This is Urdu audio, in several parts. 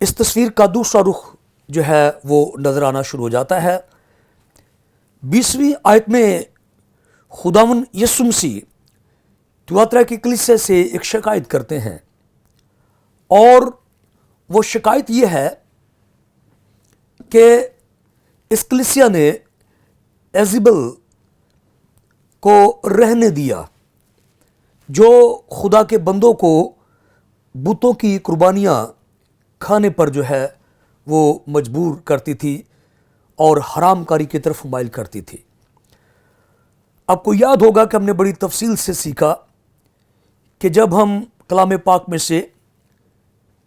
اس تصویر کا دوسرا رخ جو ہے وہ نظر آنا شروع ہو جاتا ہے۔ 20ویں آیت میں خداوند یسوع مسیح تھیاتیرا کی کلیسیا سے ایک شکایت کرتے ہیں، اور وہ شکایت یہ ہے کہ اس کلیسیا نے ایزیبل کو رہنے دیا، جو خدا کے بندوں کو بتوں کی قربانیاں کھانے پر جو ہے وہ مجبور کرتی تھی اور حرام کاری کی طرف مائل کرتی تھی۔ آپ کو یاد ہوگا کہ ہم نے بڑی تفصیل سے سیکھا کہ جب ہم کلام پاک میں سے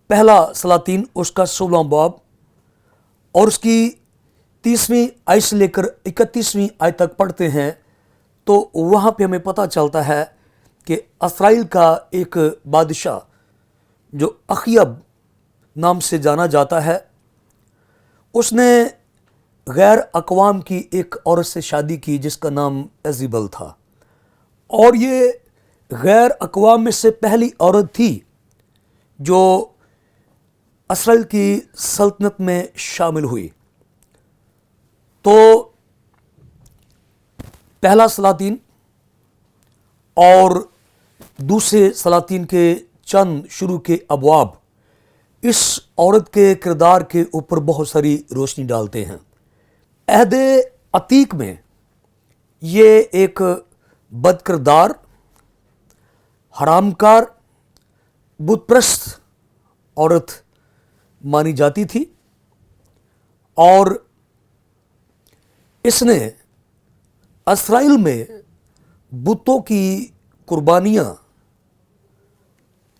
پہلا سلاطین اس کا 16واں باب اور اس کی 30ویں آیت سے لے کر 31ویں آیت تک پڑھتے ہیں تو وہاں پہ ہمیں پتہ چلتا ہے کہ اسرائیل کا ایک بادشاہ جو اخیب نام سے جانا جاتا ہے، اس نے غیر اقوام کی ایک عورت سے شادی کی جس کا نام ایزیبل تھا، اور یہ غیر اقوام میں سے پہلی عورت تھی جو اسرائیل کی سلطنت میں شامل ہوئی۔ تو پہلا سلاطین اور دوسرے سلاطین کے چند شروع کے ابواب اس عورت کے کردار کے اوپر بہت ساری روشنی ڈالتے ہیں۔ عہد عتیق میں یہ ایک بد کردار، حرام کار، بت پرست عورت مانی جاتی تھی، اور اس نے اسرائیل میں بتوں کی قربانیاں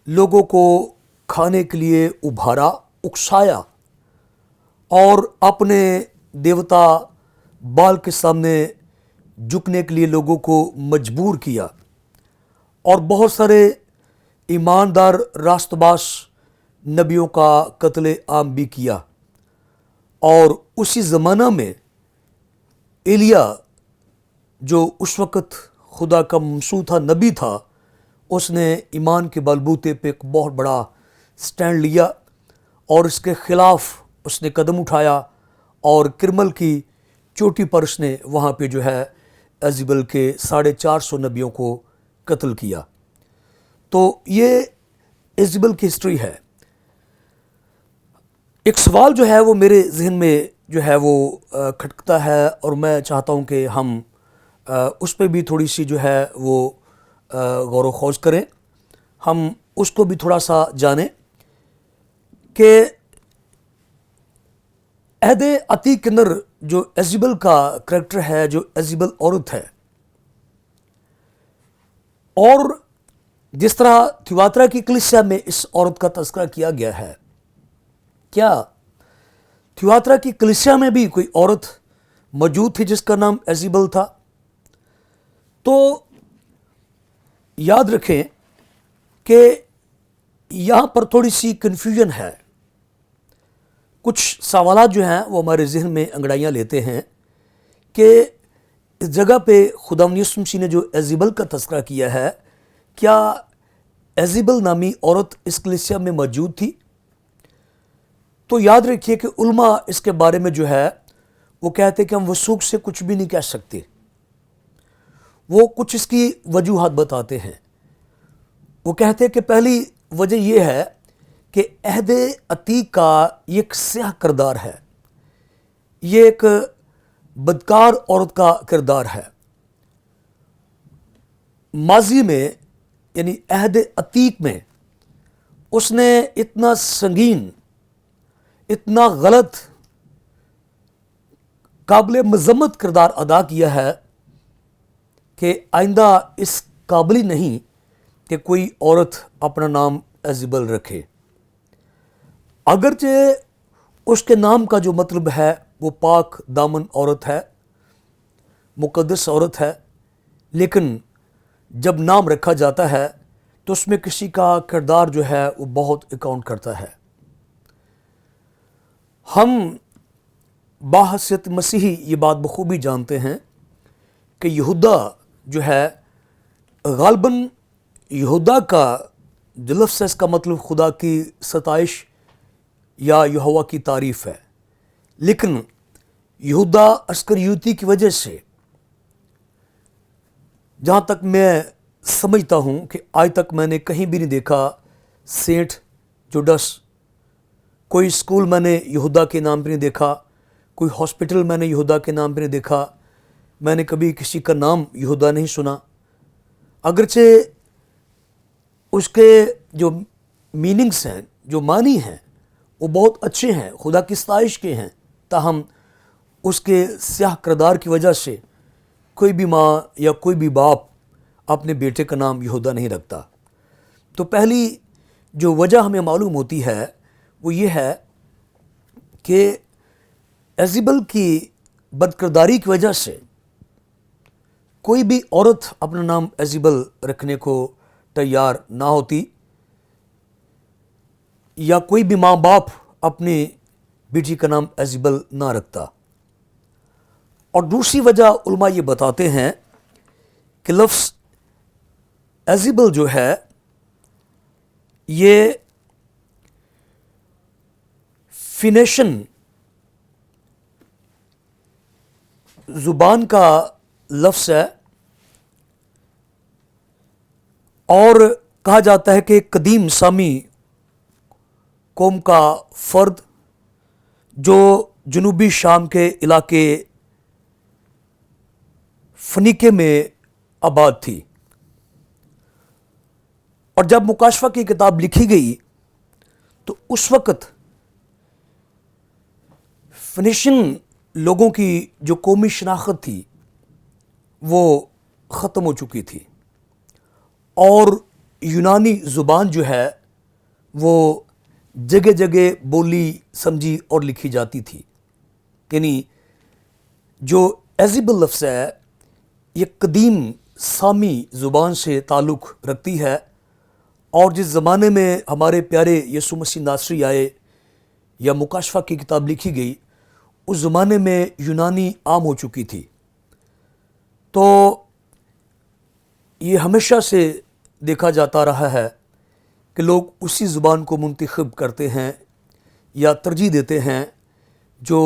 لوگوں کو کھانے کے لیے ابھارا، اکسایا، اور اپنے دیوتا بال کے سامنے جھکنے کے لیے لوگوں کو مجبور کیا، اور بہت سارے ایماندار راست باز نبیوں کا قتل عام بھی کیا۔ اور اسی زمانہ میں ایلیا جو اس وقت خدا کا ممسوح تھا، نبی تھا، اس نے ایمان کے بلبوتے پہ ایک بہت بڑا سٹینڈ لیا اور اس کے خلاف اس نے قدم اٹھایا، اور کرمل کی چوٹی پر اس نے وہاں پہ جو ہے ایزیبل کے 450 نبیوں کو قتل کیا۔ تو یہ ایزیبل کی ہسٹری ہے۔ ایک سوال جو ہے وہ میرے ذہن میں جو ہے وہ کھٹکتا ہے، اور میں چاہتا ہوں کہ ہم اس پہ بھی تھوڑی سی جو ہے وہ غور و خوض کریں، ہم اس کو بھی تھوڑا سا جانیں کہ عہد عتیق کے اندر جو ایزیبل کا کریکٹر ہے، جو ایزیبل عورت ہے، اور جس طرح تھیاتیرا کی کلیسیا میں اس عورت کا تذکرہ کیا گیا ہے، کیا تھیاتیرا کی کلیسیا میں بھی کوئی عورت موجود تھی جس کا نام ایزیبل تھا؟ تو یاد رکھیں کہ یہاں پر تھوڑی سی کنفیوژن ہے۔ کچھ سوالات جو ہیں وہ ہمارے ذہن میں انگڑائیاں لیتے ہیں کہ اس جگہ پہ خداوند یسوع مسیح نے جو ایزیبل کا تذکرہ کیا ہے، کیا ایزیبل نامی عورت اس کلیسیا میں موجود تھی؟ تو یاد رکھیے کہ علماء اس کے بارے میں جو ہے وہ کہتے ہیں کہ ہم وثوق سے کچھ بھی نہیں کہہ سکتے، وہ کچھ اس کی وجوہات بتاتے ہیں۔ وہ کہتے ہیں کہ پہلی وجہ یہ ہے کہ عہد عتیق کا یہ ایک سیاہ کردار ہے، یہ ایک بدکار عورت کا کردار ہے۔ ماضی میں یعنی عہد عتیق میں اس نے اتنا سنگین، اتنا غلط، قابل مذمت کردار ادا کیا ہے کہ آئندہ اس قابل ہی نہیں کہ کوئی عورت اپنا نام ایزیبل رکھے۔ اگرچہ اس کے نام کا جو مطلب ہے وہ پاک دامن عورت ہے، مقدس عورت ہے، لیکن جب نام رکھا جاتا ہے تو اس میں کسی کا کردار جو ہے وہ بہت اکاؤنٹ کرتا ہے۔ ہم باحثیت مسیحی یہ بات بخوبی جانتے ہیں کہ یہودا جو ہے، غالباً یہودا کا جو لفظ ہے اس کا مطلب خدا کی ستائش یا یہوہ کی تعریف ہے، لیکن یہودا اسکریوتی کی وجہ سے جہاں تک میں سمجھتا ہوں کہ آج تک میں نے کہیں بھی نہیں دیکھا سینٹ جوڈس، کوئی اسکول میں نے یہودا کے نام پہ نہیں دیکھا، کوئی ہاسپٹل میں نے یہودا کے نام پہ نہیں دیکھا، میں نے کبھی کسی کا نام یہودا نہیں سنا، اگرچہ اس کے جو میننگس ہیں، جو معنی ہیں، وہ بہت اچھے ہیں، خدا کی ستائش کے ہیں، تاہم اس کے سیاہ کردار کی وجہ سے کوئی بھی ماں یا کوئی بھی باپ اپنے بیٹے کا نام یہودا نہیں رکھتا۔ تو پہلی جو وجہ ہمیں معلوم ہوتی ہے وہ یہ ہے کہ ایزیبل کی بد کرداری کی وجہ سے کوئی بھی عورت اپنا نام ایزیبل رکھنے کو تیار نہ ہوتی، یا کوئی بھی ماں باپ اپنی بیٹی کا نام ایزیبل نہ رکھتا۔ اور دوسری وجہ علماء یہ بتاتے ہیں کہ لفظ ایزیبل جو ہے یہ فینیشن زبان کا لفظ ہے، اور کہا جاتا ہے کہ قدیم سامی قوم کا فرد جو جنوبی شام کے علاقے فنیکے میں آباد تھی، اور جب مکاشفہ کی کتاب لکھی گئی تو اس وقت فنیشین لوگوں کی جو قومی شناخت تھی وہ ختم ہو چکی تھی، اور یونانی زبان جو ہے وہ جگہ جگہ بولی سمجھی اور لکھی جاتی تھی۔ یعنی جو ایزیبل لفظ ہے یہ قدیم سامی زبان سے تعلق رکھتی ہے، اور جس زمانے میں ہمارے پیارے یسوع مسیح ناصری آئے یا مکاشفہ کی کتاب لکھی گئی، اس زمانے میں یونانی عام ہو چکی تھی۔ تو یہ ہمیشہ سے دیکھا جاتا رہا ہے کہ لوگ اسی زبان کو منتخب کرتے ہیں یا ترجیح دیتے ہیں جو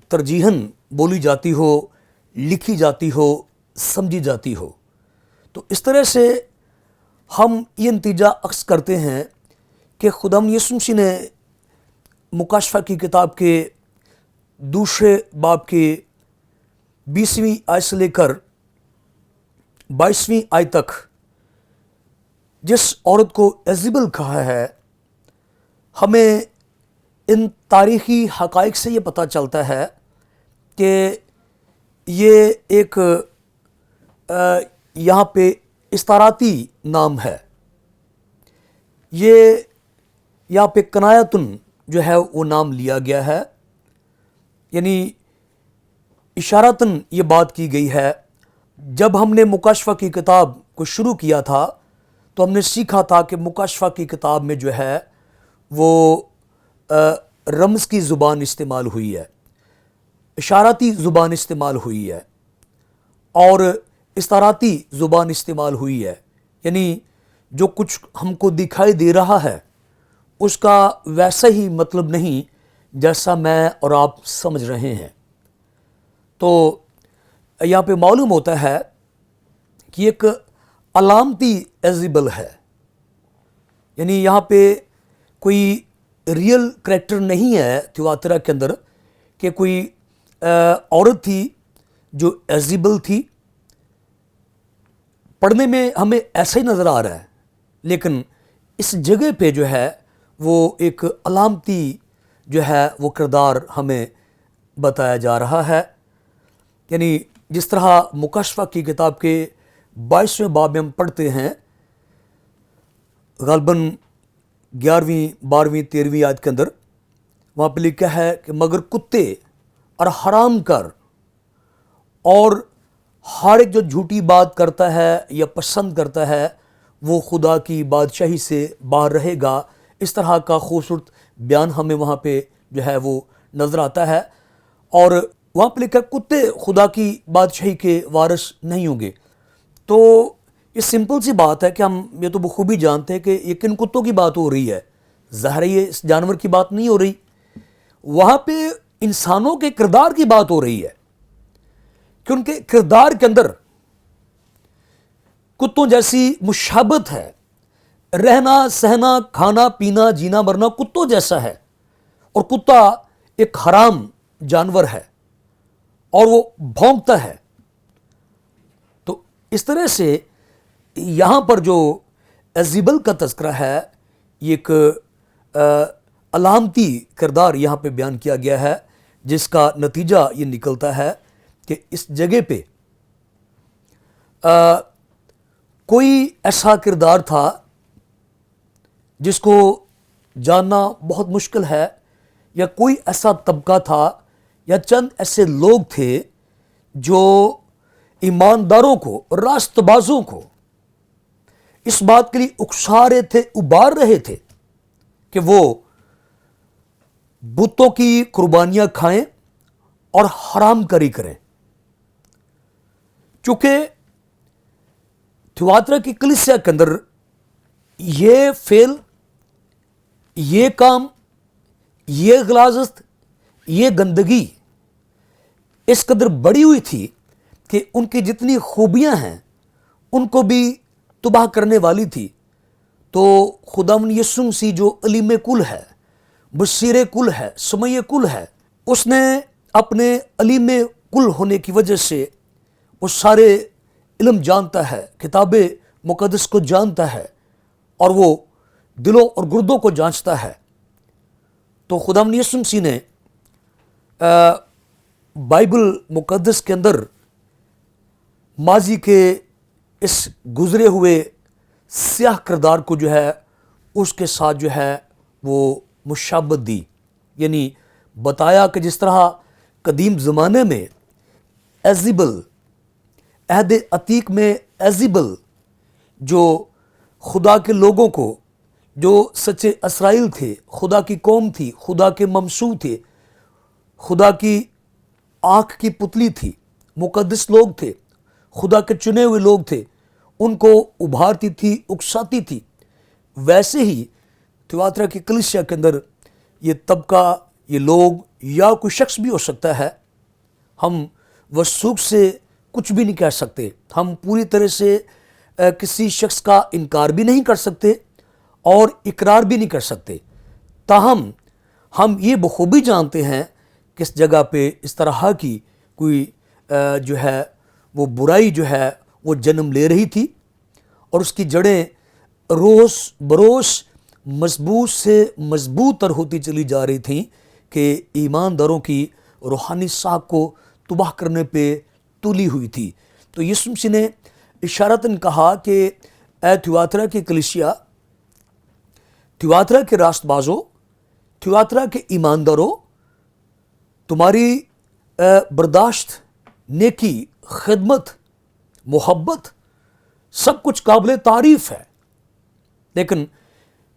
ترجیحاً بولی جاتی ہو، لکھی جاتی ہو، سمجھی جاتی ہو۔ تو اس طرح سے ہم یہ نتیجہ اخذ کرتے ہیں کہ خداوند یسوع مسیح نے مکاشفہ کی کتاب کے دوسرے باب کے 20ویں آیت سے لے کر 22ویں آیت تک جس عورت کو ایزیبل کہا ہے، ہمیں ان تاریخی حقائق سے یہ پتہ چلتا ہے کہ یہ ایک یہاں پہ استعاراتی نام ہے، یہ یہاں پہ کنایتن جو ہے وہ نام لیا گیا ہے، یعنی اشارتاً یہ بات کی گئی ہے۔ جب ہم نے مکاشفہ کی کتاب کو شروع کیا تھا تو ہم نے سیکھا تھا کہ مکاشفہ کی کتاب میں جو ہے وہ رمز کی زبان استعمال ہوئی ہے، اشاراتی زبان استعمال ہوئی ہے، اور استعاراتی زبان استعمال ہوئی ہے، یعنی جو کچھ ہم کو دکھائی دے رہا ہے اس کا ویسا ہی مطلب نہیں جیسا میں اور آپ سمجھ رہے ہیں۔ تو یہاں پہ معلوم ہوتا ہے کہ ایک علامتی ایزیبل ہے، یعنی یہاں پہ کوئی ریئل کریکٹر نہیں ہے تھیواترا کے اندر کہ کوئی عورت تھی جو ایزیبل تھی۔ پڑھنے میں ہمیں ایسا ہی نظر آ رہا ہے، لیکن اس جگہ پہ جو ہے وہ ایک علامتی جو ہے وہ کردار ہمیں بتایا جا رہا ہے۔ یعنی جس طرح مکاشفہ کی کتاب کے 22ویں باب میں ہم پڑھتے ہیں، غالباً 11ویں 12ویں 13ویں آیت کے اندر وہاں پہ لکھا ہے کہ مگر کتے اور حرام کر اور ہر ایک جو جھوٹی بات کرتا ہے یا پسند کرتا ہے وہ خدا کی بادشاہی سے باہر رہے گا۔ اس طرح کا خوبصورت بیان ہمیں وہاں پہ جو ہے وہ نظر آتا ہے، اور وہاں پہ لکھا کتے خدا کی بادشاہی کے وارث نہیں ہوں گے۔ تو یہ سمپل سی بات ہے کہ ہم یہ تو بخوبی جانتے ہیں کہ یہ کن کتوں کی بات ہو رہی ہے، ظاہر یہ اس جانور کی بات نہیں ہو رہی، وہاں پہ انسانوں کے کردار کی بات ہو رہی ہے کہ ان کے کردار کے اندر کتوں جیسی مشابہت ہے، رہنا سہنا کھانا پینا جینا مرنا کتوں جیسا ہے، اور کتا ایک حرام جانور ہے اور وہ بھونکتا ہے۔ تو اس طرح سے یہاں پر جو ایزیبل کا تذکرہ ہے، یہ ایک علامتی کردار یہاں پہ بیان کیا گیا ہے، جس کا نتیجہ یہ نکلتا ہے کہ اس جگہ پہ کوئی ایسا کردار تھا جس کو جاننا بہت مشکل ہے، یا کوئی ایسا طبقہ تھا یا چند ایسے لوگ تھے جو ایمانداروں کو، راست بازوں کو اس بات کے لیے اکسا رہے تھے، ابار رہے تھے کہ وہ بتوں کی قربانیاں کھائیں اور حرام کاری کریں۔ چونکہ تھیواترا کی کلیسیا کے اندر یہ فعل، یہ کام، یہ غلاظت، یہ گندگی اس قدر بڑی ہوئی تھی کہ ان کی جتنی خوبیاں ہیں ان کو بھی تباہ کرنے والی تھی۔ تو خداوند یسوع مسیح جو علیم کل ہے، بصیر کل ہے، سمیع کل ہے، اس نے اپنے علیم کل ہونے کی وجہ سے وہ سارے علم جانتا ہے، کتاب مقدس کو جانتا ہے، اور وہ دلوں اور گردوں کو جانچتا ہے۔ تو خداوند یسوع مسیح نے بائبل مقدس کے اندر ماضی کے اس گزرے ہوئے سیاہ کردار کو جو ہے اس کے ساتھ جو ہے وہ مشابہت دی، یعنی بتایا کہ جس طرح قدیم زمانے میں ایزیبل، عہد عتیق میں ایزیبل جو خدا کے لوگوں کو، جو سچے اسرائیل تھے، خدا کی قوم تھی، خدا کے ممسوح تھے، خدا کی آنکھ کی پتلی تھی، مقدس لوگ تھے، خدا کے چنے ہوئے لوگ تھے، ان کو ابھارتی تھی، اکساتی تھی، ویسے ہی تھیواترا کی کلیسیا کے اندر یہ طبقہ، یہ لوگ، یا کوئی شخص بھی ہو سکتا ہے، ہم وثوق سے کچھ بھی نہیں کہہ سکتے، ہم پوری طرح سے کسی شخص کا انکار بھی نہیں کر سکتے اور اقرار بھی نہیں کر سکتے، تاہم ہم یہ بخوبی جانتے ہیں کہ اس جگہ پہ اس طرح کی کوئی جو ہے وہ برائی جو ہے وہ جنم لے رہی تھی، اور اس کی جڑیں روز بروز مضبوط سے مضبوط تر ہوتی چلی جا رہی تھیں کہ ایمانداروں کی روحانی ساکھ کو تباہ کرنے پہ تلی ہوئی تھی۔ تو یسوع مسیح نے اشارتاً کہا کہ اے تھیواترا کی کلیسیا، تھیواترا کے راست بازوں، تھیواترا کے ایمانداروں، تمہاری برداشت، نیکی، خدمت، محبت سب کچھ قابل تعریف ہے، لیکن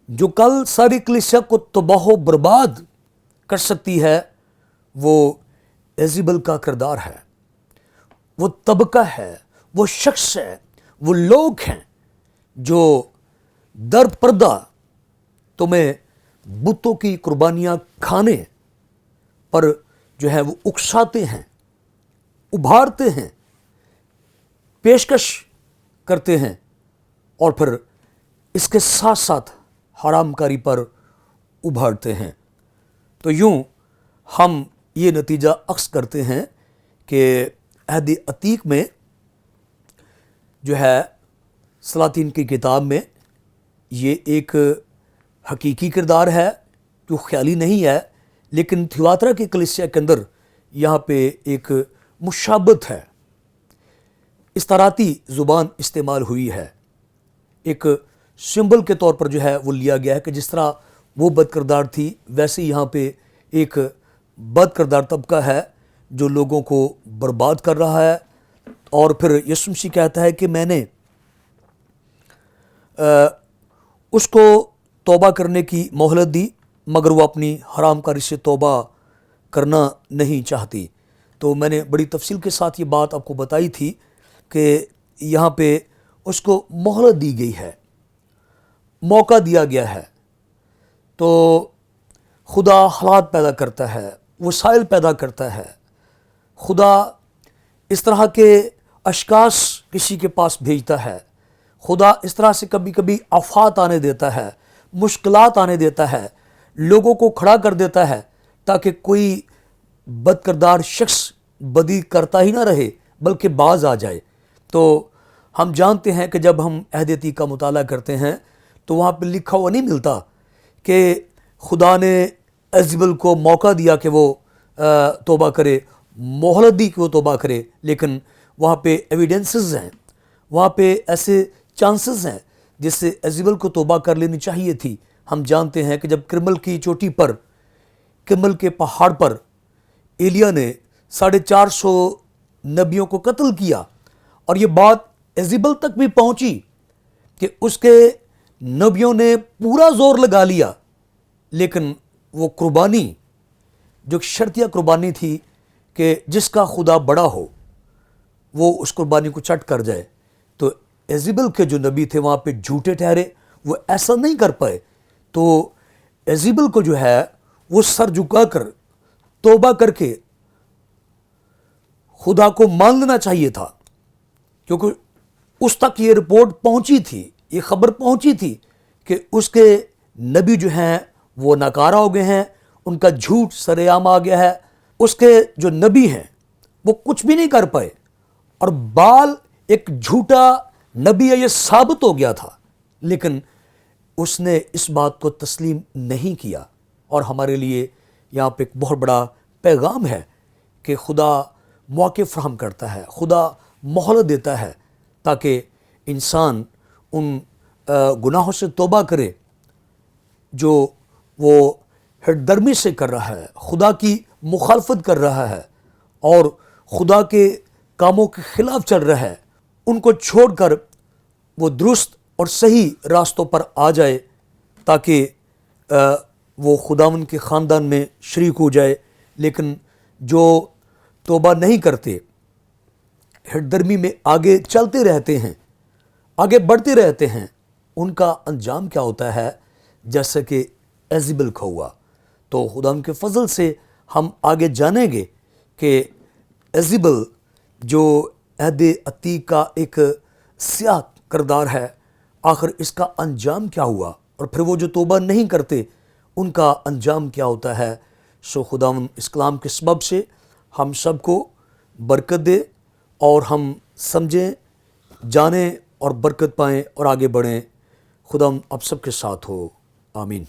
جو کل ساری کلیسیا کو تباہ و برباد کر سکتی ہے وہ ایزیبل کا کردار ہے، وہ طبقہ ہے، وہ شخص ہے، وہ لوگ ہیں جو در پردہ تمہیں بتوں کی قربانیاں کھانے پر جو ہے وہ اکساتے ہیں، ابھارتے ہیں، پیشکش کرتے ہیں، اور پھر اس کے ساتھ ساتھ حرام کاری پر ابھارتے ہیں۔ تو یوں ہم یہ نتیجہ اخذ کرتے ہیں کہ عہد عتیق میں جو ہے سلاطین کی کتاب میں یہ ایک حقیقی کردار ہے جو خیالی نہیں ہے، لیکن تھیواترا کی کلیسیا کے اندر یہاں پہ ایک مشابہت ہے، استعاراتی زبان استعمال ہوئی ہے، ایک سمبل کے طور پر جو ہے وہ لیا گیا ہے کہ جس طرح وہ بد کردار تھی، ویسے یہاں پہ ایک بد کردار طبقہ ہے جو لوگوں کو برباد کر رہا ہے۔ اور پھر یسوع مسیح کہتا ہے کہ میں نے اس کو توبہ کرنے کی مہلت دی، مگر وہ اپنی حرام کاری سے توبہ کرنا نہیں چاہتی۔ تو میں نے بڑی تفصیل کے ساتھ یہ بات آپ کو بتائی تھی کہ یہاں پہ اس کو مہلت دی گئی ہے، موقع دیا گیا ہے۔ تو خدا حالات پیدا کرتا ہے، وسائل پیدا کرتا ہے، خدا اس طرح کے اشخاص کسی کے پاس بھیجتا ہے، خدا اس طرح سے کبھی کبھی آفات آنے دیتا ہے، مشکلات آنے دیتا ہے، لوگوں کو کھڑا کر دیتا ہے تاکہ کوئی بد کردار شخص بدی کرتا ہی نہ رہے بلکہ باز آ جائے۔ تو ہم جانتے ہیں کہ جب ہم عہد عتیق کا مطالعہ کرتے ہیں تو وہاں پہ لکھا ہوا نہیں ملتا کہ خدا نے ایزبل کو موقع دیا کہ وہ توبہ کرے، مہلت دی کہ وہ توبہ کرے، لیکن وہاں پہ ایویڈنسز ہیں، وہاں پہ ایسے چانسز ہیں جس سے ایزبل کو توبہ کر لینی چاہیے تھی۔ ہم جانتے ہیں کہ جب کرمل کی چوٹی پر، کرمل کے پہاڑ پر ایلیا نے 450 نبیوں کو قتل کیا، اور یہ بات ایزبل تک بھی پہنچی کہ اس کے نبیوں نے پورا زور لگا لیا، لیکن وہ قربانی جو شرطیہ قربانی تھی کہ جس کا خدا بڑا ہو وہ اس قربانی کو چٹ کر جائے، تو ایزبل کے جو نبی تھے وہاں پہ جھوٹے ٹھہرے، وہ ایسا نہیں کر پائے۔ تو ایزبل کو جو ہے وہ سر جھکا کر توبہ کر کے خدا کو مان لینا چاہیے تھا، کیونکہ اس تک یہ رپورٹ پہنچی تھی، یہ خبر پہنچی تھی کہ اس کے نبی جو ہیں وہ ناکارہ ہو گئے ہیں، ان کا جھوٹ سر عام آ گیا ہے، اس کے جو نبی ہیں وہ کچھ بھی نہیں کر پائے، اور بال ایک جھوٹا نبی ہے یہ ثابت ہو گیا تھا، لیکن اس نے اس بات کو تسلیم نہیں کیا۔ اور ہمارے لیے یہاں پہ ایک بہت بڑا پیغام ہے کہ خدا موقع فراہم کرتا ہے، خدا مہلت دیتا ہے تاکہ انسان ان گناہوں سے توبہ کرے جو وہ ہٹ درمی سے کر رہا ہے، خدا کی مخالفت کر رہا ہے اور خدا کے کاموں کے خلاف چل رہا ہے، ان کو چھوڑ کر وہ درست اور صحیح راستوں پر آ جائے تاکہ وہ خداوند کے خاندان میں شریک ہو جائے۔ لیکن جو توبہ نہیں کرتے، ہٹ درمی میں آگے چلتے رہتے ہیں، آگے بڑھتے رہتے ہیں، ان کا انجام کیا ہوتا ہے؟ جیسا کہ ایزبل کا ہوا۔ تو خدا ان کے فضل سے ہم آگے جانیں گے کہ ایزبل جو عہد عتیق کا ایک سیاہ کردار ہے، آخر اس کا انجام کیا ہوا، اور پھر وہ جو توبہ نہیں کرتے ان کا انجام کیا ہوتا ہے۔ سو خداوند اس کلام کے سبب سے ہم سب کو برکت دے اور ہم سمجھیں، جانیں اور برکت پائیں اور آگے بڑھیں۔ خداوند آپ سب کے ساتھ ہو، آمین۔